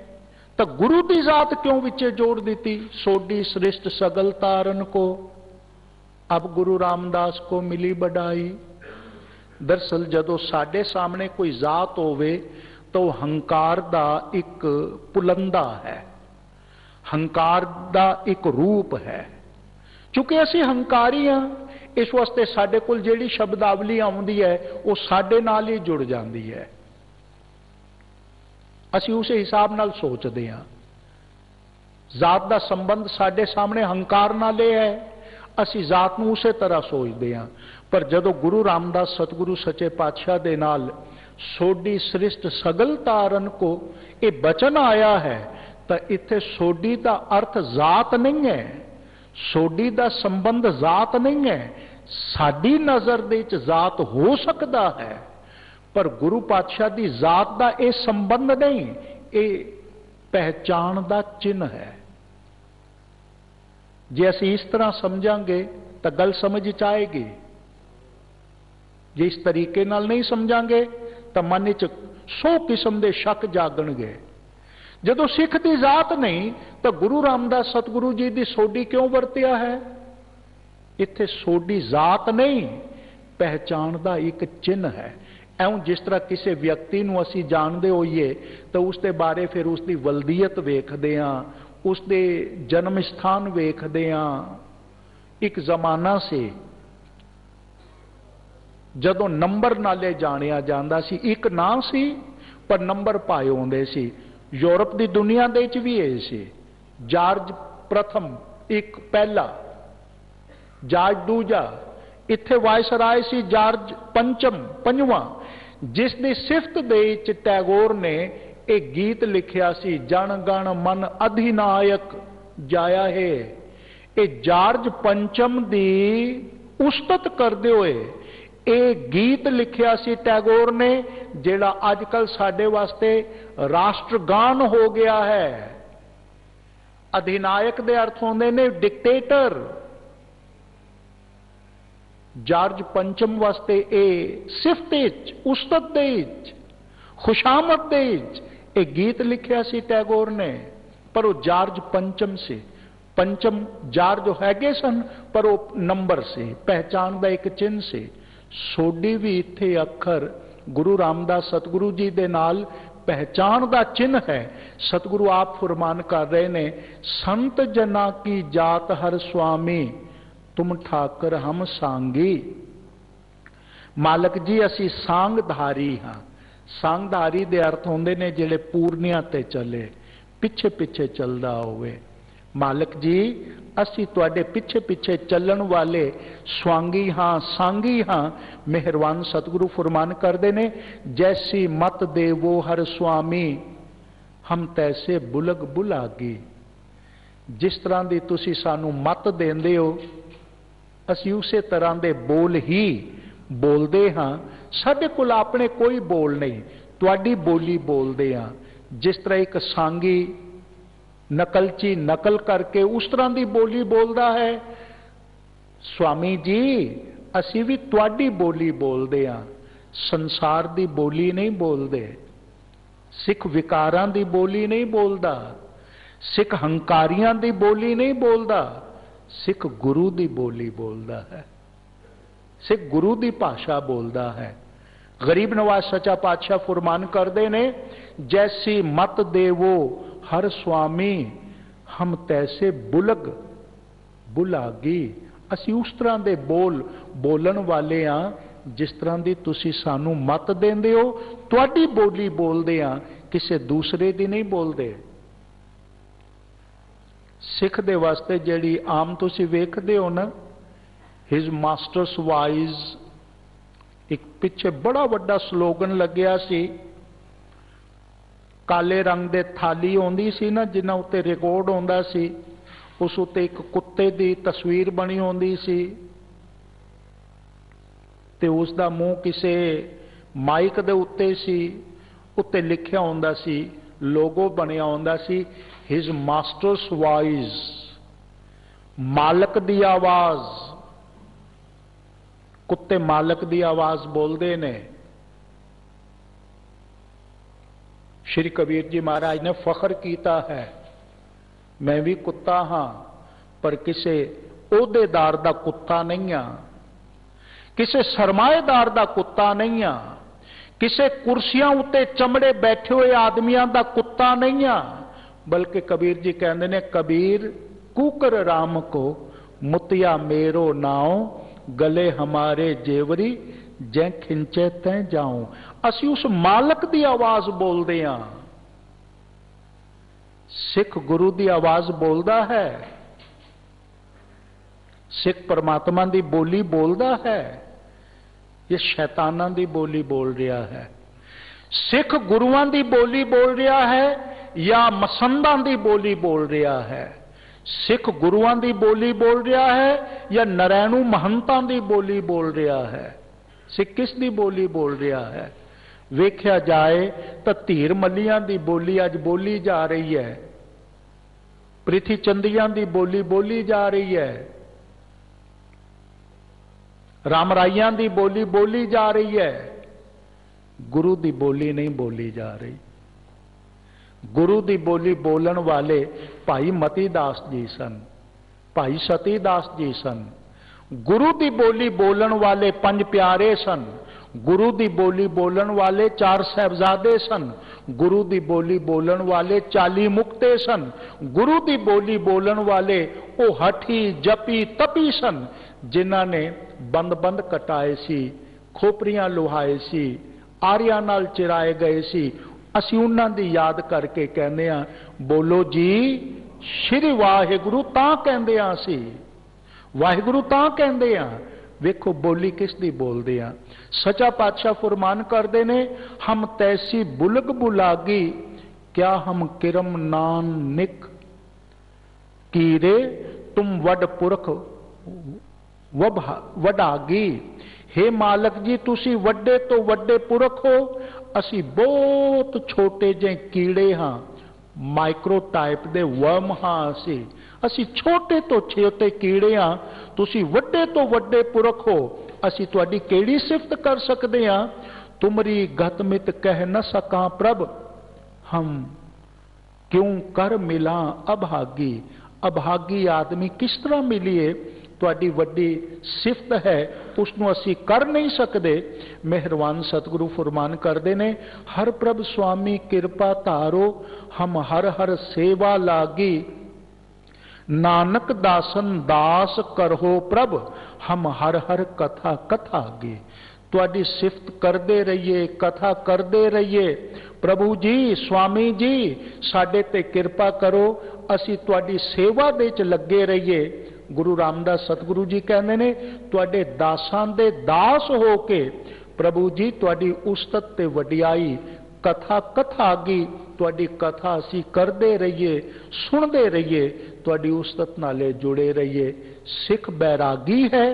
तो गुरु की जात क्यों विचे जोड़ दी? सोडी सृष्ट सगल तारन को, अब गुरु रामदास को मिली बढ़ाई। दरअसल जदों साडे सामने कोई जात होवे तो हंकार दा एक पुलंदा है, हंकार दा एक रूप है। चूंकि असी हंकारी हाँ, इस वास्ते साडे कोल जिहड़ी शब्दावली आउंदी है वो साडे नाल ही जुड़ जाती है। असी उस हिसाब नाल सोचते हैं। जात का संबंध साडे सामने हंकार नाल है, असी जात नूं उसे तरह सोचते हैं। पर जदों गुरु रामदास सतगुरु सच्चे पातशाह दे नाल सोडी सृष्ट सगल तारन को ये बचन आया है, तो इत्थे सोडी का अर्थ जात नहीं है, सोडी का संबंध जात नहीं है। साडी नज़र दे विच जात हो सकता है, पर गुरु पातशाह की जात का यह संबंध नहीं, ये पहचान का चिन्ह है। जे असी इस तरह समझांगे तो गल समझ च आएगी, जे इस तरीके नाल नहीं समझांगे तो मन च 100 किस्म के शक जागणगे। जदों सिख की जात नहीं तो गुरु रामदास सतगुरु जी की सोडी क्यों वरतिया है? इत्थे सोडी जात नहीं, पहचान का एक चिन्ह है। ऐं जिस तरह किसी व्यक्ति नूं असी जानते होइए तो उसके बारे फिर उसकी वल्दियत वेखदे हाँ, उसके जन्म स्थान वेखदे हाँ। एक जमाना से जदों नंबर नाले जानिया जांदा सी, एक नाम सी पर नंबर पाए होंदे सी। यूरोप की दुनिया दे विच भी ये सी। जार्ज प्रथम एक पहला, जार्ज दूजा, इत्थे वायसराय सी जार्ज पंचम पंजवां, जिसकी सिफत दे विच टैगोर ने एक गीत लिखिया सी, जन गण मन अधिनायक जाया है। ये जार्ज पंचम दी उस्तत करदे होए एक गीत लिखिया सी टैगोर ने, जिहड़ा अजकल साडे वास्ते राष्ट्रगान हो गया है। अधिनायक दे अर्थ होंदे ने डिक्टेटर। जार्ज पंचम वास्ते ए सिफत उस्तत दे खुशामद दे एक गीत लिखिया सी टैगोर ने, पर वो जार्ज पंचम से, पंचम जार्ज हैगे सन पर वो नंबर से, पहचान का एक चिन्ह से। सोडी भी इत्थे अखर गुरु रामदास सतगुरु जी दे नाल पहचान का चिन्ह है। सतगुरु आप फरमान कर रहे ने, संत जना की जात हर स्वामी तुम ठाकर हम सांगी। मालक जी असी सांगधारी हाँ। सांगधारी दे अर्थ होंदे ने जिहड़े पूर्णिया ते चले, पिछे पिछे चलदा होवे। मालक जी असी तुहाडे पिछे पिछे चलन वाले स्वांगी हाँ, सांगी हाँ। मेहरबान सतगुरु फरमान करदे ने, जैसी मत देवो हर स्वामी हम तैसे बुलग बुलागी। जिस तरह की तुसी सानू मत देंदे हो असी उसे तरह दे बोल ही बोलते हाँ। साडे कोल अपने कोई बोल नहीं, तुहाडी बोली बोलते हाँ। जिस तरह एक सांगी नकलची नकल करके उस तरह की बोली बोलता है, स्वामी जी असी भी तुहाडी बोली बोलते हाँ। संसार की बोली नहीं बोलते, सिख विकारां की बोली नहीं बोलता। सिख हंकारियां दी बोली नहीं बोलदा, सिख गुरु दी बोली बोलदा है, सिख गुरु दी भाषा बोलदा है। गरीब नवाज सच्चा पातशाह फरमान करते ने, जैसी मत देवो हर स्वामी, हम तैसे बुलग बुलागी। असी उस तरह के बोल बोलन वाले हाँ जिस तरह की तुसी सानू मत देंदे हो, तुहाडी बोली बोलदे हाँ, किसी दूसरे दी नहीं बोलते। सिख दे वास्ते जिहड़ी आम तुसी वेखदे हो ना, हिज मास्टर्स वाइज, एक पिछे बड़ा वड्डा स्लोगन लग्या सी, काले रंग दे थाली आउंदी सी ना जिन्हां उत्ते रिकॉर्ड आउंदा सी, उस उत्ते एक कुत्ते दी तस्वीर बनी आउंदी सी ते उसदा मुंह किसे माइक दे उत्ते सी, उत्ते लिखिया आउंदा सी, लोगो बनिया आउंदा सी, हिज मास्टर्स वॉइस, मालक दी आवाज। कुत्ते मालक दी आवाज बोलते ने। श्री कबीर जी महाराज ने फखर किया है, मैं भी कुत्ता हाँ पर किसी ओहदेदार दा कुत्ता नहीं हाँ, किसी सरमाएदार दा कुत्ता नहीं हाँ, किसी कुर्सियां उत्ते चमड़े बैठे हुए आदमियों दा कुत्ता नहीं हाँ, बल्कि कबीर जी कहते ने, कबीर कुकर राम को मुतिया मेरो नाव, गले हमारे जेवरी जै खिंचे तै जाऊं। असी उस मालक दी आवाज बोलते हाँ। सिख गुरु दी आवाज बोलदा है, सिख परमात्मा दी बोली बोलदा है, ये शैतानां दी बोली बोल रहा है। सिख गुरुआं दी बोली बोल रहा है या मसंदां दी बोली बोल रहा है? सिख गुरुआं दी बोली बोल रहा है या नरैणु महंतां दी बोली बोल रहा है? सिख किस दी बोली बोल रहा है? वेख्या जाए तो धीर मलियां दी बोली अज बोली जा रही है, प्रिथी चंदियां दी बोली बोली जा रही है, रामराइयां दी बोली बोली जा रही है, गुरु दी बोली नहीं बोली जा रही। गुरु दी बोली बोलन वाले भाई मती दास जी सन, भाई सती दास जी सन। गुरु दी बोली बोलन वाले पंज प्यारे सन, गुरु दी बोली बोलन वाले चार साहिबजादे सन, गुरु दी बोली बोलन वाले 40 मुक्ते सन, गुरु दी बोली बोलन वाले वो हठी जपी तपी सन, जिन्हां ने बंद बंद कटाए सी, खोपरियां लुहाए सी, आरियां नाल चिराए गए सी। असी उन्हां दी याद करके कहने आ, बोलो जी श्री वाहिगुरु तां कहंदे आ, सी वाहिगुरु तां कहंदे आ। वेखो बोली किस दी बोलदे आ। सच्चा पातशाह फरमान करदे ने, हम तैसी बुलग बुलागी, क्या हम किरम नान निक कीरे, तुम वड पुरख वडागी। हे मालक जी तुसी वड्डे तो वड्डे पुरख हो, असी बहुत छोटे जे कीड़े हाँ, माइक्रोटाइप दे वर्म हाँ। असी छोटे तो छोटे कीड़े हाँ, तुसी वड्डे तो वड्डे पुरख हो, असी तुहाडी केड़ी सिफत कर सकते हाँ? तुमरी गतमित कह न सका प्रभ, हम क्यों कर मिला अभागी। अभागी आदमी किस तरह मिलीए? तुहाडी वड्डी सिफत है, उसनों असी कर नहीं सकते। मेहरबान सतगुरु फरमान करते ने, हर प्रभ स्वामी कृपा तारो, हम हर हर सेवा लागी। नानक दासन दास करहो प्रभ, हम हर हर कथा कथागी। तुहाडी सिफत करते रहिए, कथा करते रहिए। प्रभु जी स्वामी जी साडे ते कृपा करो, असी तुहाडी सेवा दे च लगे रहिए। गुरु रामदास सतगुरु जी कहते ने, तुहाडे दासां दे दास हो के प्रभु जी तुहाडी उस्तत ते वडियाई कथा कथागी। तुहाडी कथा असी करते रहिए, सुनते रहिए, तुहाडी उस्तत नाले जुड़े रहिए। सिख बैरागी है,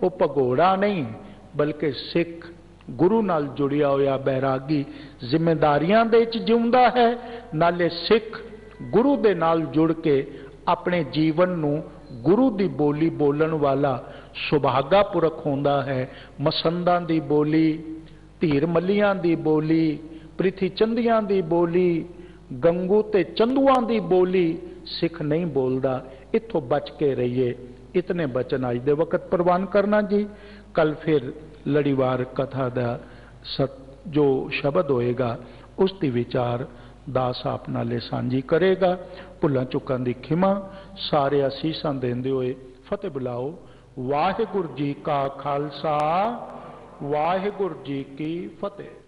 वो भगोड़ा नहीं, बल्कि सिख गुरु नाल जुड़िया होया बैरागी जिम्मेदारियां दे च जिउंदा है, नाले सिख गुरु दे नाल जुड़ के अपने जीवन नू गुरु दी बोली बोलन वाला सुभागा पुरख होंदा है। मसंदां दी बोली, धीर मलियां दी बोली, प्रिथी चंदियां दी बोली, गंगू ते चंदुआं दी बोली सिख नहीं बोलता, इत्थों बच के रहिए। इतने बचन अज दे वक्त प्रवान करना जी। कल फिर लड़ीवार कथा का जो शब्द होएगा उसकी विचार दास आप नाले सांझी करेगा। भुलां चुकां दी खिमा, सारे असीसां देंदे होए फतेह बुलाओ। वाहिगुरू जी का खालसा, वाहिगुरू जी की फतेह।